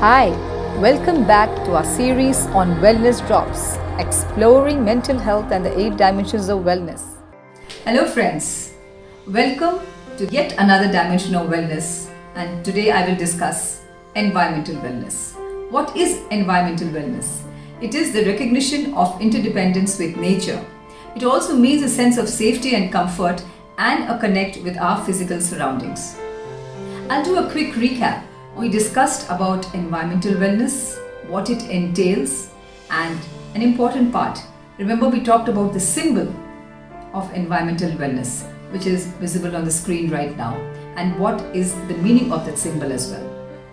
Hi, welcome back to our series on Wellness Drops, exploring mental health and the 8 dimensions of wellness. Hello friends, welcome to yet another dimension of wellness, and today I will discuss environmental wellness. What is environmental wellness? It is the recognition of interdependence with nature. It also means a sense of safety and comfort and a connect with our physical surroundings. I'll do a quick recap. We discussed about environmental wellness, what it entails, and an important part. Remember, we talked about the symbol of environmental wellness, which is visible on the screen right now, and what is the meaning of that symbol as well.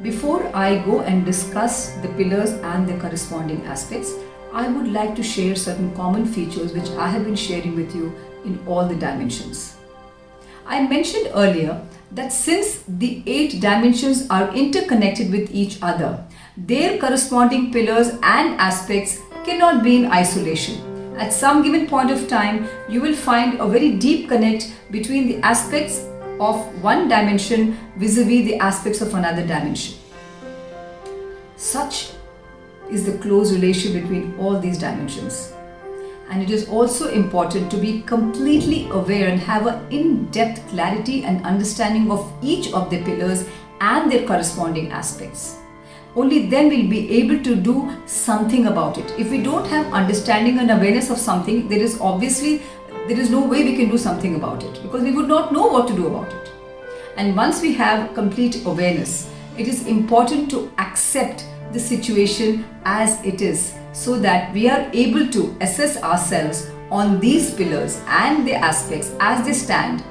Before I go and discuss the pillars and the corresponding aspects, I would like to share certain common features which I have been sharing with you in all the dimensions. I mentioned earlier that since the 8 dimensions are interconnected with each other, their corresponding pillars and aspects cannot be in isolation. At some given point of time, you will find a very deep connect between the aspects of one dimension vis-a-vis the aspects of another dimension. Such is the close relation between all these dimensions. And it is also important to be completely aware and have an in-depth clarity and understanding of each of the pillars and their corresponding aspects. Only then we'll be able to do something about it. If we don't have understanding and awareness of something, there is no way we can do something about it, because we would not know what to do about it. And once we have complete awareness, it is important to accept the situation as it is, so that we are able to assess ourselves on these pillars and the aspects as they stand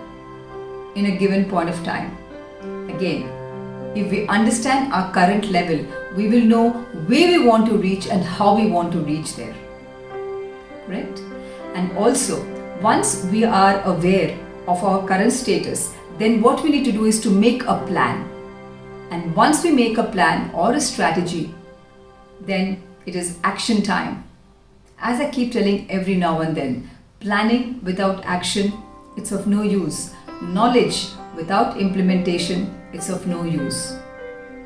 in a given point of time. Again, if we understand our current level, we will know where we want to reach and how we want to reach there. Correct? And also, once we are aware of our current status, then what we need to do is to make a plan. And once we make a plan or a strategy, then it is action time. As I keep telling every now and then, planning without action, it's of no use. Knowledge without implementation, it's of no use.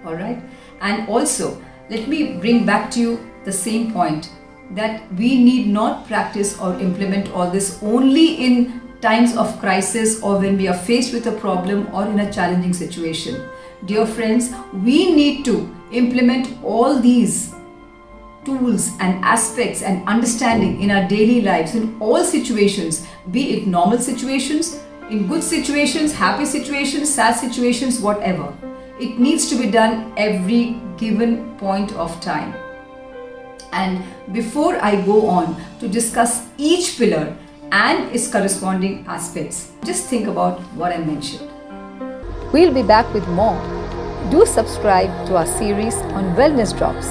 Alright? And also, let me bring back to you the same point, that we need not practice or implement all this only in times of crisis or when we are faced with a problem or in a challenging situation. Dear friends, we need to implement all these tools and aspects and understanding in our daily lives in all situations, be it normal situations, in good situations, happy situations, sad situations, whatever. It needs to be done every given point of time. And before I go on to discuss each pillar and its corresponding aspects, just think about what I mentioned. We'll be back with more. Do subscribe to our series on Wellness Drops.